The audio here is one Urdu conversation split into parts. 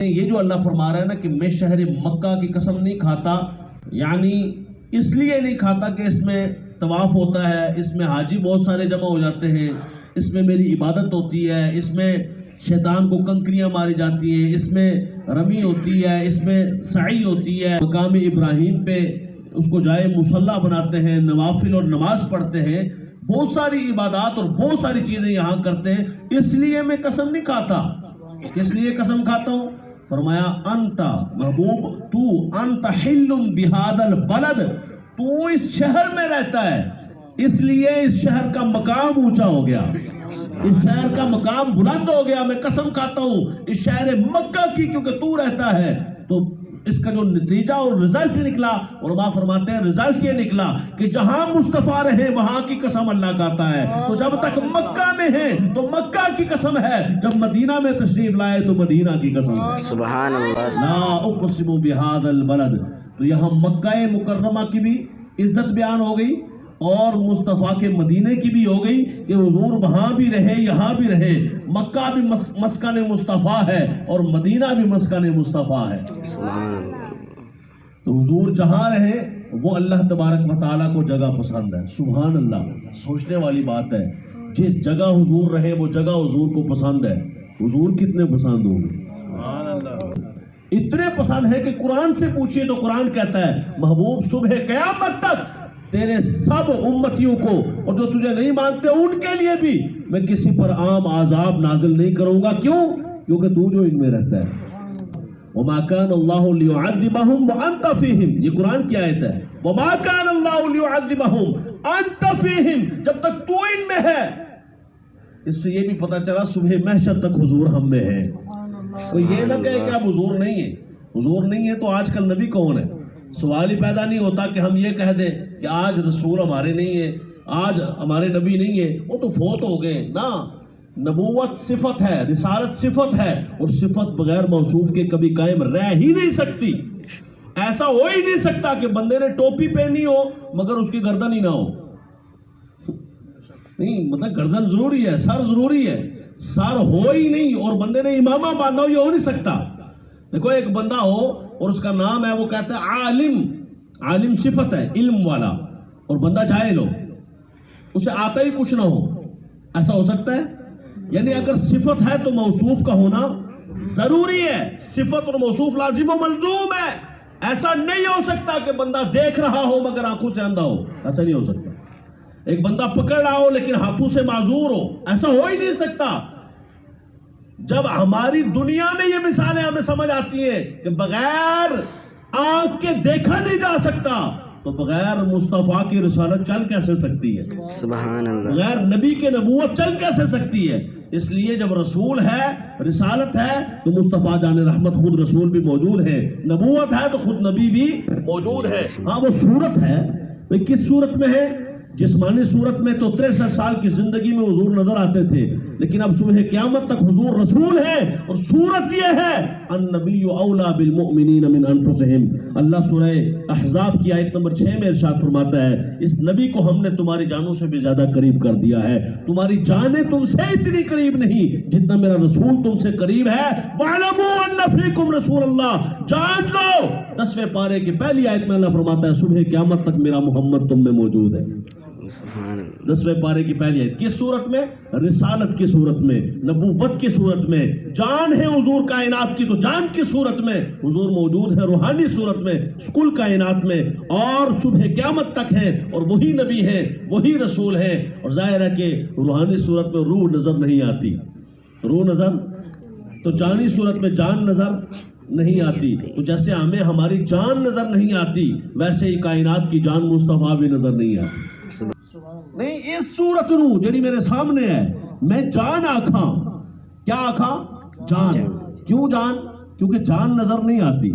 یہ جو اللہ فرما رہا ہے نا کہ میں شہر مکہ کی قسم نہیں کھاتا، یعنی اس لیے نہیں کھاتا کہ اس میں طواف ہوتا ہے، اس میں حاجی بہت سارے جمع ہو جاتے ہیں، اس میں میری عبادت ہوتی ہے، اس میں شیطان کو کنکریاں ماری جاتی ہیں، اس میں رمی ہوتی ہے، اس میں سعی ہوتی ہے، مقام ابراہیم پہ اس کو جائے مصلی بناتے ہیں، نوافل اور نماز پڑھتے ہیں، بہت ساری عبادات اور بہت ساری چیزیں یہاں کرتے ہیں، اس لیے میں قسم نہیں کھاتا۔ کس لیے قسم کھاتا ہوں؟ فرمایا انت محبوب تو انت حل بہذا البلد، تو اس شہر میں رہتا ہے، اس لیے اس شہر کا مقام اونچا ہو گیا، اس شہر کا مقام بلند ہو گیا۔ میں قسم کھاتا ہوں اس شہر مکہ کی، کیونکہ تو رہتا ہے۔ تو اس کا جو نتیجہ اور رزلٹ نکلا، علماء فرماتے ہیں رزلٹ یہ نکلا کہ جہاں مصطفیٰ رہے وہاں کی قسم اللہ کھاتا ہے۔ تو جب تک مکہ میں ہے تو مکہ کی قسم ہے، جب مدینہ میں تشریف لائے تو مدینہ کی قسم ہے۔ سبحان اللہ۔ لا اقسم بہذا البلد، تو یہاں مکہ مکرمہ کی بھی عزت بیان ہو گئی اور مصطفیٰ کے مدینے کی بھی ہو گئی کہ حضور وہاں بھی رہے یہاں بھی رہے۔ مکہ بھی مسکن مصطفیٰ ہے اور مدینہ بھی مسکن مصطفیٰ ہے۔ تو حضور جہاں رہے وہ اللہ تبارک و تعالیٰ کو جگہ پسند ہے۔ سبحان اللہ، سوچنے والی بات ہے، جس جگہ حضور رہے وہ جگہ حضور کو پسند ہے۔ حضور کتنے پسند ہوں گے؟ سبحان اللہ، اتنے پسند ہے کہ قرآن سے پوچھئے تو قرآن کہتا ہے محبوب صبح قیامت تک تیرے سب امتیوں کو اور جو تجھے نہیں مانتے ان کے لیے بھی میں کسی پر عام عذاب نازل نہیں کروں گا۔ کیوں؟ کیونکہ تو جو ان میں رہتا ہے۔ وما كان الله ليعذبهم وانت فيهم، یہ قرآن کی آیت ہے۔ وما كان الله ليعذبهم انت فيهم، جب تک تو ان میں ہے۔ اس سے یہ بھی پتہ چلا صبح محشر تک حضور ہم میں ہے۔ تو یہ نہ کہے کہ اب حضور نہیں ہے، حضور نہیں ہے تو آج کل نبی کون ہے؟ سوال ہی پیدا نہیں ہوتا کہ ہم یہ کہہ دیں کہ آج رسول ہمارے نہیں ہے، آج ہمارے نبی نہیں ہے، وہ تو فوت ہو گئے نا۔ نبوت صفت ہے، رسالت صفت ہے، اور صفت بغیر موصوف کے کبھی قائم رہ ہی نہیں سکتی۔ ایسا ہو ہی نہیں سکتا کہ بندے نے ٹوپی پہنی ہو مگر اس کی گردن ہی نہ ہو۔ نہیں، مطلب گردن ضروری ہے، سر ضروری ہے، سر ہو ہی نہیں اور بندے نے امامہ باندھا ہو، یہ ہو نہیں سکتا۔ دیکھو ایک بندہ ہو اور اس کا نام ہے، وہ کہتا ہے عالم، عالم صفت ہے علم والا، اور بندہ جاہل ہو، اسے آتا ہی کچھ نہ ہو، ایسا ہو سکتا ہے؟ یعنی اگر صفت ہے تو موصوف کا ہونا ضروری ہے، صفت اور موصوف لازم و ملزوم ہے۔ ایسا نہیں ہو سکتا کہ بندہ دیکھ رہا ہو مگر آنکھوں سے اندھا ہو، ایسا نہیں ہو سکتا۔ ایک بندہ پکڑ رہا ہو لیکن ہاتھوں سے معذور ہو، ایسا ہو ہی نہیں سکتا۔ جب ہماری دنیا میں یہ مثالیں ہمیں سمجھ آتی ہیں کہ بغیر آنکھ کے دیکھا نہیں جا سکتا، تو بغیر مصطفیٰ کی رسالت چل کیسے سکتی ہے؟ سبحان اللہ۔ بغیر نبی کے نبوت چل کیسے سکتی ہے؟ اس لیے جب رسول ہے، رسالت ہے، تو مصطفیٰ جان رحمت خود رسول بھی موجود ہے، نبوت ہے تو خود نبی بھی موجود ہے۔ ہاں وہ صورت ہے، کس صورت میں ہے؟ جسمانی صورت میں تو 63 سال کی زندگی میں حضور نظر آتے تھے، لیکن اب صبح قیامت تک حضور رسول ہے، اور صورت یہ ہے النبی اولا بالمؤمنین من انفسہم۔ اللہ سورہ احزاب کی آیت نمبر 6 میں ارشاد فرماتا ہے اس نبی کو ہم نے تمہاری جانوں سے بھی زیادہ قریب کر دیا ہے، تمہاری جانیں تم سے اتنی قریب نہیں جتنا میرا رسول تم سے قریب ہے۔ وَاعْلَمُوا أَنَّ فِيكُمْ رَسُولَ اللَّهِ، جان لو 10ویں پارے کی پہلی آیت میں اللہ فرماتا ہے صبح قیامت تک میرا محمد تم میں موجود ہے۔ 10ویں پارے کی پہلی آیت کس صورت میں؟ رسالت کی صورت میں، نبوت کی صورت میں۔ جان ہے حضور کائنات کی تو جان کی صورت میں حضور موجود ہے، روحانی صورت میں، سکول کائنات میں، اور صبح قیامت تک ہے، اور وہی نبی ہے، وہی رسول ہے۔ اور ظاہر ہے کہ روحانی صورت میں روح نظر نہیں آتی، روح نظر تو جانی صورت میں جان نظر نہیں آتی۔ تو جیسے ہمیں ہماری جان نظر نہیں آتی ویسے ہی کائنات کی جان مصطفیٰ بھی نظر نہیں آتی۔ نہیں، اس صورت نو جڑی میرے سامنے ہے میں جان آکھاں، کیا آکھاں؟ جان۔ کیوں جان؟ کیونکہ جان نظر نہیں آتی،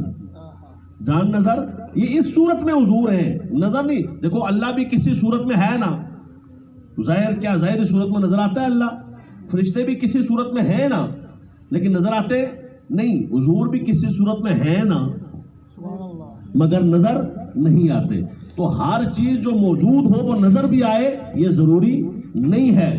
جان نظر یہ اس صورت میں حضور ہیں، نظر نہیں۔ دیکھو اللہ بھی کسی صورت میں ہے نا، ظاہر کیا ظاہر صورت میں نظر آتا ہے اللہ، فرشتے بھی کسی صورت میں ہیں نا لیکن نظر آتے نہیں، حضور بھی کسی صورت میں ہے نا مگر نظر نہیں آتے۔ تو ہر چیز جو موجود ہو وہ نظر بھی آئے یہ ضروری نہیں ہے۔